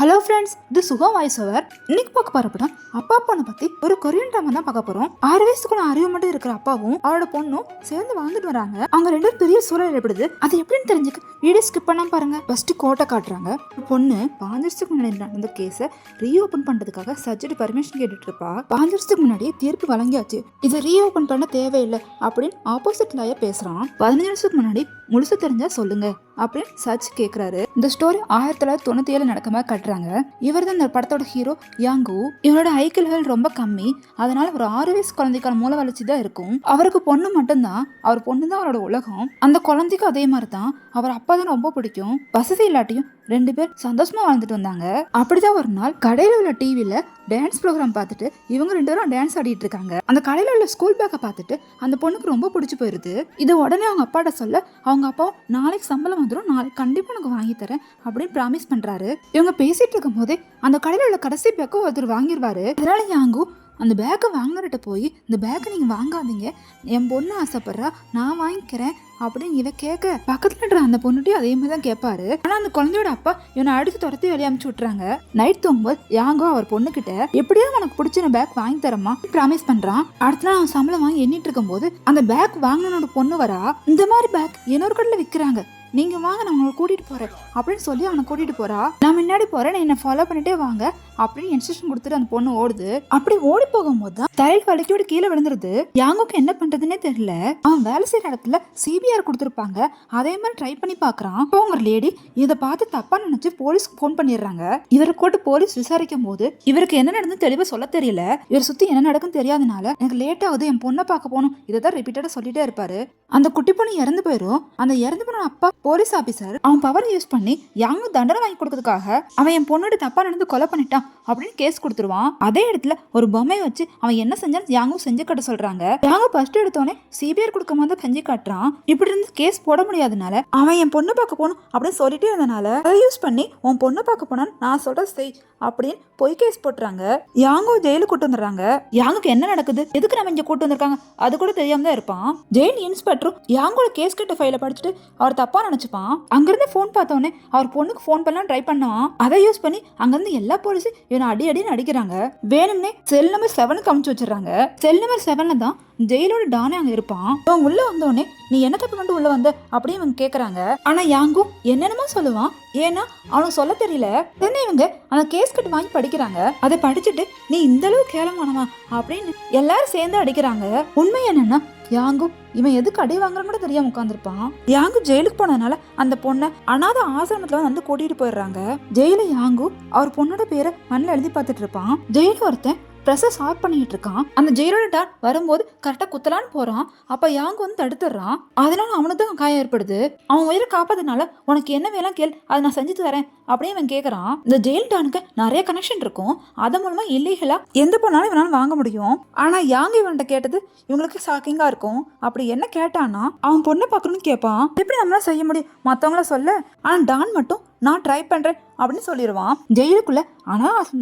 Hello friends, இது சுகா voice over. இன்னைக்கு பார்க்க போற படம் அப்பா பொண்ணை பத்தி ஒரு கொரியன் ட்ராமா தான் பார்க்க போறோம். 6 வயசுக்குள்ள அறிவு மட்டும் இருக்கிற அப்பாவும் அவரோட பொண்ணும் சேர்ந்து வாழ்ந்துட்டு வராங்க. அவங்க ரெண்டு பெரிய சூழல் ஏற்படுது. அது எப்படின்னு தெரிஞ்சுக்க வீடியோ ஸ்கிப் பண்ணாம பாருங்க. ஃபர்ஸ்ட் கோட்டை காட்டுறாங்க. பொண்ணு 5 வருஷத்துக்கு முன்னாடி நடந்த கேஸை ரீஓபன் பண்றதுக்காக சர்ஜரி பர்மிஷன் கேட்டுட்டு இருப்பா. 5 வருஷத்துக்கு முன்னாடி தீர்ப்பு வழங்கியாச்சு, இதை ரீஓபன் பண்ண தேவையில்லை அப்படின்னு ஆப்போசிட் லாயர் பேசுறான். 15 வருஷத்துக்கு முன்னாடி முழுசு தெரிஞ்சா சொல்லுங்க அப்படின்னு சர்ச் கேக்குறாரு. இந்த ஸ்டோரி 1997 நடக்க மாதிரி கட்டுறாங்க. இவர் தான் இந்த படத்தோட ஹீரோ யாங்கு. இவரோட ஐக்கிய லெவல் ரொம்ப கம்மி, அதனால ஒரு 6 வயசு குழந்தைக்கான மூல வளர்ச்சி தான் இருக்கும். அவருக்கு பொண்ணு மட்டும்தான், அவர் பொண்ணு தான் அவரோட உலகம். அந்த குழந்தைக்கும் அதே மாதிரி தான் அவர் அப்பா தான் ரொம்ப பிடிக்கும். வசதி இல்லாட்டியும் 2 பேர் சந்தோஷமா வாழ்ந்துட்டு வந்தாங்க. அப்படிதான் ஒரு நாள் கடையில உள்ள டிவில டான்ஸ் ப்ரோக்ராம் பார்த்துட்டு இவங்க 2 பேரும் டான்ஸ் ஆடிட்டு இருக்காங்க. அந்த கடையில உள்ள ஸ்கூல் பேக்கை பார்த்துட்டு அந்த பொண்ணுக்கு ரொம்ப பிடிச்சு போயிருது. இது உடனே அவங்க அப்பாட்ட சொல்ல அவங்க அப்பா நாளைக்கு சம்பளம் வந்துடும், நாளைக்கு கண்டிப்பா எனக்கு வாங்கி தரேன் அப்படின்னு ப்ராமிஸ் பண்றாரு. இவங்க பேசிட்டு இருக்கும் போதே அந்த கடையில உள்ள கடைசி பேக்கை ஒருத்தர் வாங்கிடுவாரு. அதனால யாங்கு அந்த பேக்கை வாங்கினர்கிட்ட போய் இந்த பேக்கை நீங்க வாங்காதீங்க, என் பொண்ணு ஆசைப்படுறா, நான் வாங்கிக்கிறேன் அப்படின்னு இவ கேட்க பக்கத்துல இருக்கிற அந்த பொண்ணுட்டையும் அதே மாதிரி தான் கேட்பாரு. ஆனா அந்த குழந்தையோட அப்பா இவனை அடிச்சு துரத்தி வெளியே அனுப்பிச்சு விட்டுறாங்க. நைட் தூங்கும்போது யாங்கோ அவர் பொண்ணு கிட்ட எப்படியோ உனக்கு பிடிச்ச பேக் வாங்கி தரமா ப்ராமிஸ் பண்றான். அடுத்த நாள் அவன் சம்பளம் வாங்கி எண்ணிட்டு இருக்கும் போது அந்த பேக் வாங்கினோட பொண்ணு வரா. இந்த மாதிரி பேக் இன்னொரு கடையில விற்கிறாங்க, நீங்க வாங்க, நான் உங்களை கூட்டிட்டு போறேன் அப்படின்னு சொல்லி அவனை கூட்டிட்டு போறா. நான் முன்னாடி போறேன், நீ என்ன ஃபாலோ பண்ணிட்டே வாங்க அப்படின்னு இன்ஸ்ட்ரக்ஷன் கொடுத்துட்டு அந்த பொண்ணு ஓடுது. அப்படி ஓடி போகும்போது தான் தரையில் வலிக்கோடு கீழே விழுந்துருது. யாங்குக்கு என்ன பண்றதுன்னே தெரியல. அவன் வேலை செய்யற இடத்துல சிபிஆர் கொடுத்துருப்பாங்க, அதே மாதிரி ட்ரை பண்ணி பாக்குறான். இப்போ உங்க லேடி இதை பார்த்து தப்பா நினைச்சு போலீஸ்க்கு போன் பண்ணிடுறாங்க. இவரை கூட்டு போலீஸ் விசாரிக்கும் போது இவருக்கு என்ன நடந்து தெளிவா சொல்ல தெரியல. இவர் சுத்தி என்ன நடக்கும் தெரியாதனால எனக்கு லேட் ஆகுது, என் பொண்ணை பார்க்க போகணும், இதை தான் ரிப்பீட்டடா சொல்லிட்டே இருப்பாரு. அந்த குட்டி பொண்ணு இறந்து போயிடும். அந்த இறந்து போன அப்பா போலீஸ் ஆபீசர் அவன் பவர் யூஸ் பண்ணி யாங்கு தண்டனை வாங்கி கொடுக்கறதுக்காக அவன் என் பொண்ணோட தப்பா நடந்து கொலை பண்ணிட்டான் அப்படின்னு கேஸ் கொடுத்துருவான். அதே இடத்துல ஒரு பொம்மையை வச்சு அவன் என்ன செஞ்சான்னு யாங்கு செஞ்சு காட்ட சொல்றாங்க. யாங்கு ஃபர்ஸ்ட் எடுத்தோடனே சிபிஆர் கொடுக்கும் போது செஞ்சு காட்டுறான். இப்படி இருந்து கேஸ் போட முடியாதனால அவன் என் பொண்ணு பார்க்க போகணும் அப்படின்னு சொல்லிட்டே இருந்தனால அதை யூஸ் பண்ணி உன் பொண்ணு பார்க்க போனான்னு நான் சொல்ற செய் அப்படின்னு பொய் கேஸ் போட்டுறாங்க. யாங்கோ ஜெயிலுக்கு கூட்டு வந்துடுறாங்க. யாங்குக்கு என்ன நடக்குது, எதுக்கு நம்ம இங்க கூட்டு வந்திருக்காங்க அது கூட தெரியாம தான் இருப்பான். ஜெயில் இன்ஸ்பெக்டரும் யாங்கோட கேஸ் கிட்ட ஃபைல படிச்சுட்டு அவர் தப்பா நினைச்சுப்பான். அங்கிருந்து போன் பார்த்தோன்னே அவர் பொண்ணுக்கு போன் பண்ணலாம் ட்ரை பண்ணான். அதை யூஸ் பண்ணி அங்கிருந்து எல்லா போலீஸும் இவனை அடின்னு அடிக்கிறாங்க. வேணும்னே செல் நம்பர் 7 அமுச்சு வச்சிடறாங்க. செல் நம்பர் 7ல தான் ஜெயிலோட டானே அங்க இருப்பான். அவன் உள்ள வந்தோடனே நீ என்ன தப்பு கொண்டு உள்ள வந்த அப்படின்னு இவங்க கேக்குறாங்க. ஆனா யாங்கு என்னென்னமோ சொல்லுவான், ஏன்னா அவனுக்கு சொல்ல தெரியல. உடனே இவங்க அந்த கேஸ் கட்டு வாங்கி படிக்கிறாங்க. அதை படிச்சுட்டு நீ இந்த அளவு கேளமானவா அப்படின்னு எல்லாரும் சேர்ந்து அடிக்கிறாங்க. உண்மை என்னன்னா யாங்கு இவன் எதுக்கு அடி வாங்குறன்னு கூட தெரியாம உட்காந்துருப்பான். யாங்கு ஜெயிலுக்கு போனதுனால அந்த பொண்ணை அனாத ஆசிரமத்துல வந்து கூட்டிட்டு போயிடுறாங்க. ஜெயில யாங்கு அவர் பொண்ணோட பேரை மண்ணில் எழுதி பார்த்துட்டு இருப்பான். ஜெயில ஒருத்தன் ப்ரெஸ்ஸை சால்வ் பண்ணிட்டு இருக்கான். அந்த ஜெயிலோட டான் வரும்போது கரெக்டா குத்தலான்னு போறான். அப்ப யாங்கு வந்து தடுத்துடுறான். அதனால அவனுக்கு தான் காயம் ஏற்படுது. அவன் உயிரை காப்பாதனால உனக்கு என்ன வேலாம் கேள், அதை நான் செஞ்சு தரேன் அப்படின்னு அவன் கேட்கறான். இந்த ஜெயில் டானுக்கு நிறைய கனெக்ஷன் இருக்கும், அதன் மூலமா இல்லீகலா எந்த பொண்ணாலும் இவனால வாங்க முடியும். ஆனா யாங்கு இவன்கிட்ட கேட்டது இவங்களுக்கு ஷாக்கிங்கா இருக்கும். அப்படி என்ன கேட்டானா அவன் பொண்ணை பார்க்கணும்னு கேட்பான். எப்படி நம்மளால செய்ய முடியும் மத்தவங்கள சொல்ல, ஆனா டான் மட்டும் நான் ட்ரை பண்றேன் அப்படின்னு சொல்லிடுவான். ஜெயிலுக்குள்ள ஆனா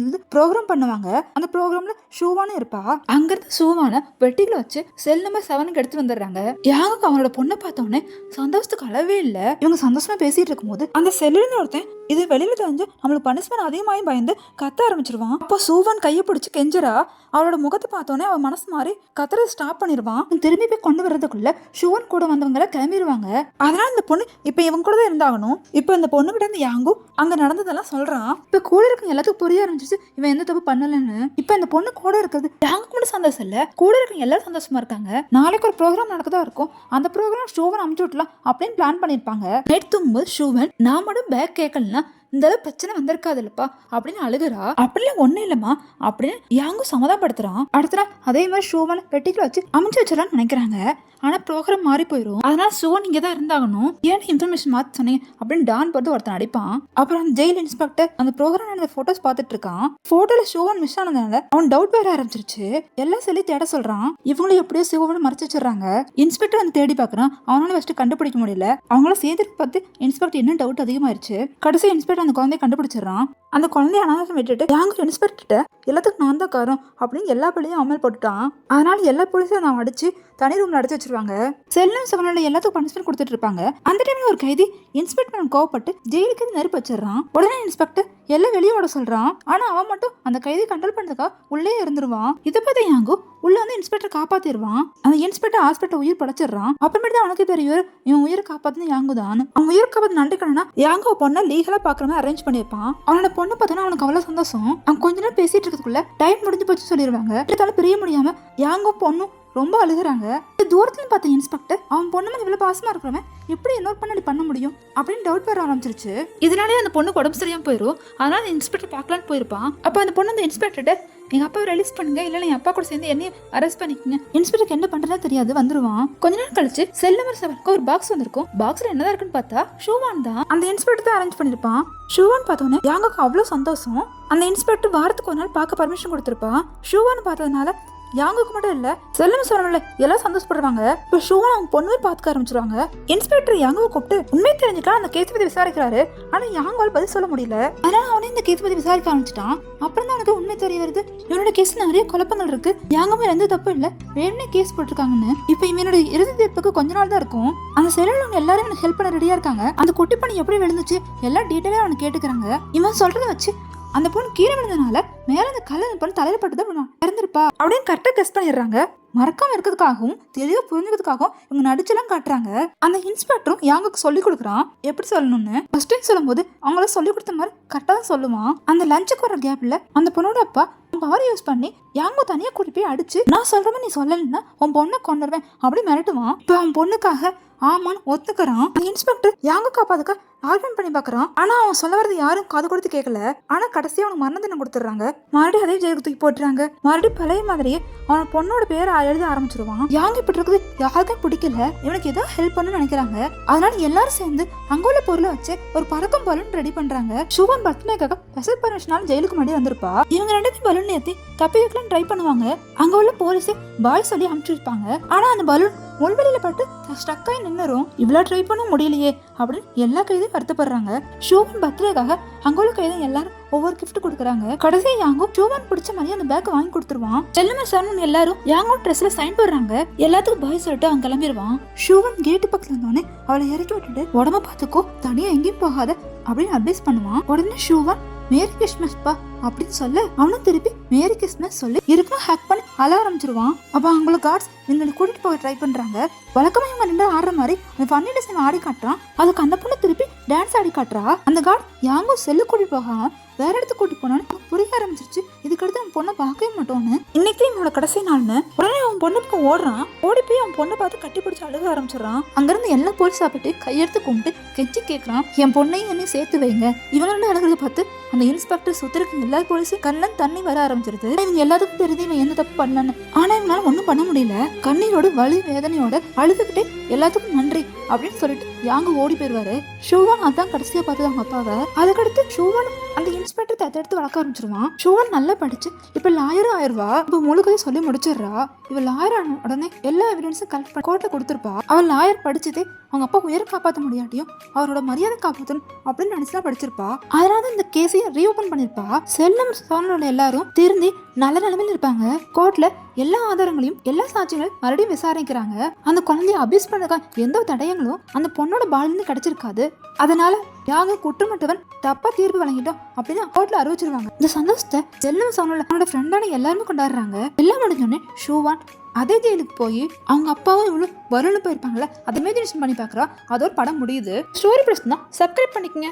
ப்ரோக்ராம் பண்ணுவாங்க. அந்த ப்ரோக்ராம்ல ஷூவானு இருப்பா. அங்கிருந்து ஷூவான பெட்டியில வச்சு செல் நம்பர் 7 எடுத்து வந்துடுறாங்க. யாங்குக்கு அவனோட பொண்ணை பார்த்தோன்னே சந்தோஷத்துக்கு அளவே இல்லை. இவங்க சந்தோஷமா பேசிட்டு இருக்கும் போது அந்த செல்லுல இருந்து ஒருத்தன் இது வெளியில தெரிஞ்சு நம்மளுக்கு பனிஷ்மெண்ட் அதிகமாயும் பயந்து கத்த ஆரம்பிச்சிருவான். அப்போ சூவான் கையை பிடிச்சு கெஞ்சரா. அவளோட முகத்தை பார்த்தோன்னே அவன் மனசு மாறி கத்துறத ஸ்டாப் பண்ணிடுவான். திரும்பி போய் கொண்டு வர்றதுக்குள்ள ஷூவன் கூட வந்தவங்க கிளம்பிடுவாங்க. அதனால இந்த பொண்ணு இப்ப இவங்க கூட தான் இருந்தாகணும். இப்ப இந்த பொண்ணு கிட்ட இருந்து யாங்கு அங்க நடந்ததெல்லாம் சொல்றான். இப்ப கூட இருக்க எல்லாத்துக்கும் புரிய ஆரம்பிச்சிச்சு இவன் எந்த தப்பு பண்ணலன்னு. இப்ப இந்த பொண்ணு கூட இருக்கிறது யாங்கு கூட சந்தோஷம் இல்ல, கூட இருக்க எல்லாரும் சந்தோஷமா இருக்காங்க. நாளைக்கு ஒரு ப்ரோக்ராம் நடக்கதா இருக்கும், அந்த ப்ரோக்ராம் ஷூவன் அமுச்சு விட்டலாம் அப்படின்னு பிளான் பண்ணிருப்பாங்க. நைட் தூங்கும்போது ஷூவன் நான் மட்டும் பேக் கேட்கலன்னா இந்த அளவு பிரச்சனை வந்திருக்காது இல்லப்பா அப்படின்னு அழுகுறா. அப்படிலாம் ஒண்ணு இல்லம்மா அப்படின்னு யாங்கு சமாதானப்படுத்துறான். அடுத்த நாள் அதே மாதிரி ஷூவன் பெட்டிக்குள்ள வச்சு அமைச்சு வச்சிடலாம்னு நினைக்கிறாங்க. ஆனா ப்ரோக்ராம் மாறி போயிடும். அதனால ஷூவன் இங்க தான் இருந்தாகணும், ஏன் இன்ஃபர்மேஷன் மாத்தி சொன்னீங்க அப்படின்னு டான் பார்த்து ஒருத்தன் அடிப்பான். அப்புறம் அந்த ஜெயில் இன்ஸ்பெக்டர் அந்த ப்ரோக்ராம் நடந்த போட்டோஸ் பார்த்துட்டு இருக்கான். போட்டோல ஷூவன் மிஸ் ஆனதுனால அவன் டவுட் வர ஆரம்பிச்சிருச்சு. எல்லாம் சொல்லி தேட சொல்றான். இவங்களும் எப்படியோ ஷூவன் மறைச்சு வச்சிடறாங்க. இன்ஸ்பெக்டர் வந்து தேடி பாக்குறான். அவனால ஃபர்ஸ்ட் கண்டுபிடிக்க முடியல. அவங்கள சேர்த்து பார்த்து இன்ஸ்பெக்டர் என்ன டவுட் அதிகமாயிருச்சு. கடைசி இன்ஸ்பெக்டர் இன்ஸ்பெக்டர் அந்த குழந்தைய கண்டுபிடிச்சிடறான். அந்த குழந்தைய அனாதம் விட்டுட்டு யாங்கு இன்ஸ்பெக்டர் எல்லாத்துக்கும் நான் தான் காரம் அப்படின்னு எல்லா பள்ளியும் அமல் போட்டுட்டான். அதனால எல்லா போலீஸையும் நான் அடிச்சு தனி ரூம்ல அடைச்சு வச்சிருவாங்க. செல்லும் செவனோட எல்லாத்துக்கும் பனிஷ்மெண்ட் கொடுத்துட்டு இருப்பாங்க. அந்த டைம்ல ஒரு கைதி இன்ஸ்பெக்டர் கோவப்பட்டு ஜெயிலுக்கு நெருப்பு வச்சிடறான். உடனே இன்ஸ்பெக்டர் எல்லாம் வெளியே ஓட சொல்றான். ஆனா அவன் மட்டும் அந்த கைதி கண்ட்ரோல் பண்றதுக்காக உள்ளே இருந்துருவான். இதை பார்த்து யாங்கு உள்ள வந்து இன்ஸ்பெக்டர் காப்பாத்திடுவான். அந்த இன்ஸ்பெக்டர் ஹாஸ்பிட்டல் உயிர் படைச்சிடறான். அப்புறமேட்டு அவனுக்கு தெரியும் இவன் உயிரை காப்பாத்துன்னு யாங்கு தான். அவன் உயிர் காப்பாத்து நன்றிக்கணும்னா யாங்கு பொண்ணை லீகலா பாக்குற மாதிரி அரேஞ்ச் பண்ணிருப்பான். அவனோட பொண்ணு பார்த்தோன்னா அவனுக்கு அவ்வளவு சந்தோஷம். அவன் கொஞ்ச நேரம் பேசிட்டு இருக்கிறதுக்குள்ள டைம் முடிஞ்சு போச்சு சொல்லிடுவாங்க. இருந்தாலும் பிரிய முடியாம யாங்கும் பொண்ணும் ரொம்ப அழுகுறாங்க. தூரத்துல பார்த்த இன்ஸ்பெக்டர் அவன் பொண்ணு மேல இவ்வளவு பாசமா இருக்கிறவன் எப்படி இன்னொரு பண்ணி பண்ண முடியும் அப்படின்னு டவுட் வர ஆரம்பிச்சிருச்சு. இதனாலே அந்த பொண்ணு உடம்பு சரியாம போயிடும். அதனால இன்ஸ்பெக்டர் பார்க்கலான்னு போயிருப்பான். அப்ப அந்த பொண்ணு அந்த இன்ஸ்பெக்டர்கிட்ட எங்க அப்பாவை ரிலீஸ் பண்ணுங்க, இல்ல என் அப்பா கூட சேர்ந்து என்னையும் அரெஸ்ட் பண்ணிக்கங்க. இன்ஸ்பெக்டருக்கு என்ன பண்றதா தெரியாது வந்துருவான். கொஞ்ச நேரம் கழிச்சு செல் நம்பர் 7க்கு ஒரு பாக்ஸ் வந்திருக்கும். பாக்ஸ்ல என்னதான் இருக்குன்னு பார்த்தா ஷூவான் தான். அந்த இன்ஸ்பெக்டர் தான் அரேஞ்ச் பண்ணிருப்பான். ஷூவான் பார்த்தோன்னே யாங்குக்கு அவ்வளவு சந்தோஷம். அந்த இன்ஸ்பெக்டர் வாரத்துக்கு ஒரு நாள் பார்க்க பர்மிஷன் கொடுத்திருப்பான். ஷூவான் பார்த்ததுனால யாங்குக்கு மட்டும் இல்ல செல்லும் சொல்லல எல்லாம் சந்தோஷப்படுறாங்க. இப்ப ஷூவான் அவங்க பொண்ணு பார்த்துக்க ஆரம்பிச்சிருவாங்க. இன்ஸ்பெக்டர் யாங்குவை கூப்பிட்டு உண்மையை தெரிஞ்சுக்கலாம் அந்த கேஸ் பத்தி விசாரிக்கிறாரு. ஆனா யாங்குவால் பதில் சொல்ல முடியல. அதனால அவனே இந்த கேஸ் பத்தி விசாரிக்க ஆரம்பிச்சிட்டான். அப்புறம் தான் அவனுக்கு உண்மை தெரிய வருது. இவனோட கேஸ்ல நிறைய குழப்பங்கள் இருக்கு. யாங்குமே எந்த தப்பு இல்ல, வேணும்னே கேஸ் போட்டிருக்காங்கன்னு. இப்ப இவனோட இறுதி தீர்ப்புக்கு கொஞ்ச நாள் தான் இருக்கும். அந்த செல்லுல அவங்க எல்லாரும் எனக்கு ஹெல்ப் பண்ண ரெடியா இருக்காங்க. அந்த குட்டி பண்ணி எப்படி விழுந்துச்சு எல்லா டீட்டெயிலும் அவனுக்கு கேட்டுக்கிறாங்க. இவன் சொல்றதை வச்சு அந்த பொண்ணு கீழே விழுந்தனால மேல அந்த கல்ல பொண்ணு தலையில பட்டுதான் இறந்துருப்பா அப்படின்னு கரெக்டா கெஸ் பண்ணிடுறாங்க. மறக்காம இருக்கிறதுக்காகவும் தெளிவா புரிஞ்சுக்கிறதுக்காகவும் இவங்க நடிச்செல்லாம் காட்டுறாங்க. அந்த இன்ஸ்பெக்டரும் யாங்குக்கு சொல்லி கொடுக்குறான் எப்படி சொல்லணும்னு. ஃபர்ஸ்ட் டைம் சொல்லும் போது அவங்கள சொல்லி கொடுத்த மாதிரி கரெக்டா தான் சொல்லுவான். அந்த லஞ்சுக்கு வர கேப்ல அந்த பொண்ணோட அப்பா பவர் யூஸ் பண்ணி யாங்கு தனியா கூட்டி போய் அடிச்சு நான் சொல்றவன் நீ சொல்லலைன்னா உன் பொண்ணை கொண்டுருவேன் அப்படி மிரட்டுவான். இப்ப அவன் பொண்ணுக்காக ஆமான்னு ஒத்துக்கிறான். இன்ஸ்பெக்டர் யாங்கு காப்பாதுக்க ஆர்கியூமெண்ட் பண்ணி பாக்குறான். ஆனா அவன் சொல்ல வரது யாரும் காது கொடுத்து கேட்கல. ஆனா கடைசியா அவனுக்கு மரண தண்டனை கொடுத்துறாங்க. மறுபடியும் அதே ஜெயிலுக்கு தூக்கி போட்டுறாங்க. மறுபடியும் பழைய மாதிரியே அவன் பொண்ணோட பேரை எழுத ஆரம்பிச்சிருவான். யாங்கு இப்படி இருக்குது யாருக்கும் பிடிக்கல. இவனுக்கு ஏதோ ஹெல்ப் பண்ணு நினைக்கிறாங்க. அதனால எல்லாரும் சேர்ந்து அங்க உள்ள பொருளை வச்சு ஒரு பறக்கும் பலூன் ரெடி பண்றாங்க. ஷூவான் பர்த்டேக்காக ஸ்பெஷல் பர்மிஷனால ஜெயிலுக்கு முன்னாடி வந்திருப்பா. இவங்க ரெண்டு பலூன் ஏற்றி தப்பி வைக்கலாம் ட்ரை பண்ணுவாங்க. அங்க உள்ள போலீஸே பாய் சொல்லி அனுப்பிச்சிருப்பாங்க. ஆனா அந்த பலூன் முள்வெளியில பட்டு ஸ்டக்காய் நின்னுரும். இவ்வளவு ட்ரை பண்ண முடியலையே அப்படின்னு எல்லா கைதையும் வருத்தப்படுறாங்க. ஷூவான் பர்த்டேக்காக அங்க உள்ள கைதை எல்லாரும் ஒவ்வொரு கிஃப்ட் கொடுக்குறாங்க. கடைசியா யாங்கோ ஷூவான் பிடிச்ச மாதிரி அந்த பேக் வாங்கி கொடுத்துருவான். செல்லமர் சரவணன் எல்லாரும் யாங்கோ ட்ரெஸ்ல சைன் போடுறாங்க. எல்லாத்துக்கும் பாய் சொல்லிட்டு அவன் கிளம்பிடுவான். ஷூவான் கேட்டு பக்கத்துல இருந்தோடனே அவளை இறக்கி விட்டுட்டு உடம்ப பார்த்துக்கோ தனியா எங்கேயும் போகாத அப்படின்னு அட்வைஸ் பண்ணுவான். உடனே ஷூவான் மேரி கிறிஸ்மஸ் பா அப்படின்னு சொல்ல அவனும் திருப்பி மேரி கிறிஸ்மஸ் சொல்லி இருக்கும் ஹேக் பண்ணி அழ ஆரம்பிச்சிருவான். அப்ப அவங்கள கார்ட்ஸ் இவங்களை கூட்டிட்டு போக ட்ரை பண்றாங்க. வழக்கமா இவங்க ரெண்டு ஆடுற மாதிரி அந்த ஃபன்னி டிசைன் ஆடி காட்டுறான். அதுக்கு அந்த பொண்ணு திருப்பி டான்ஸ் ஆடி காட்டுறா. அந்த கார்டு யாங்கோ செல்லு கூட்டிட்டு போகாம வேற இடத்துக்கு கூட்டிட்டு போனான்னு புரிய ஆரம்பிச்சிருச்சு. இதுக்கடுத்து அவன் பொண்ணை பார்க்கவே மாட்டோன்னு. இன்னைக்கு இவனோட கடைசி நாள்னு உடனே அவன் பொண்ணு பக்கம் ஓடுறான். ஓடி போய் அவன் பொண்ணை பார்த்து கட்டி பிடிச்சி அழுக ஆரம்பிச்சிடறான். அங்கிருந்து எல்லா போலீஸ் சாப்பிட்டு கையெடுத்து கும்பிட்டு கெஞ்சி கேட்கறான் என் பொண்ணையும் என்னையும் சேர்த்து வைங்க. இவங்க ரெண்டு அழுகிறத பார்த்து அந்த இன்ஸ்பெக்டர் சுத்திருக்கு எல்லா போலீஸும் கண்ணன் தண்ணி வர ஆரம்பிச்சிருது. இவங்க எல்லாத்துக்கும் தெரிஞ்சு இவன் எந்த தப்பு பண்ணலன்னு. ஆனா இவனால ஒண்ணும் பண்ண முடியல. கண்ணீரோட வலி வேதனையோட அழுதுகிட்டே எல்லாத்துக்கும் நன்றி அப்படின்னு சொல்லிட்டு யாங்க ஓடி போயிருவாரு. ஷூவான் அதான் கடைசியா பார்த்தது அவங்க அப்பாவை. அதுக்கடுத்து ஷூவான் அந்த இன்ஸ்பெக்டர் தத்தெடுத்து வளர்க்க ஆரம்பிச்சிருவான். ஷூவான் நல்லா படிச்சு இப்ப லாயரும் ஆயிருவா. இப்ப முழுக்கதையும் சொல்லி முடிச்சிடுறா. இவ லாயர் ஆன உடனே எல்லா எவிடன்ஸும் கலெக்ட் பண்ணி கோர்ட்ல கொடுத்துருப்பா. அவள் லாயர் படிச்சதே அவங்க அப்பா உயிரை காப்பாற்ற முடியாட்டியும் அவரோட மரியாதை காப்பாற்றணும் அப்படின்னு நினைச்சுதான் படிச்சிருப்பா. அதனால இந்த கேஸையும் ரீஓபன் பண்ணிருப்பா. செல்லம் சோழனோட எல்லாரும் திருந்தி நல்ல நிலைமையில இருப்பாங்க. கோர்ட்ல எல்லா ஆதாரங்களையும் எல்லா சாட்சிகளையும் மறுபடியும் விசாரிக்கிறாங்க. அந்த குழந்தைய அபியூஸ் பண்ணதுக்காக எந்த தடயங்களும் அந்த பொண்ணோட பாலிருந்து கிடைச்சிருக்காது. அதனால யாங்க குற்றமற்றவன் தப்பா தீர்ப்பு வழங்கிட்டோம் அப்படின்னு கோர்ட்ல அறிவிச்சிருவாங்க. இந்த சந்தோஷத்தை செல்லம் சோழனோட அவனோட ஃப்ரெண்டான எல்லாருமே கொண்டாடுறாங்க. எல்லாம் முடிஞ்சோடனே ஷூவான் அதே ஜெயிலுக்கு போய் அவங்க அப்பாவும் இவ்வளவு வரும்னு போயிருப்பாங்கல்ல அதை இமேஜினேஷன் பண்ணி பாக்குறா. அதோட படம் முடியுது. ஸ்டோரி பிடிச்சிருந்தா சப்ஸ்கிரைப் பண்ணிக்கங்க.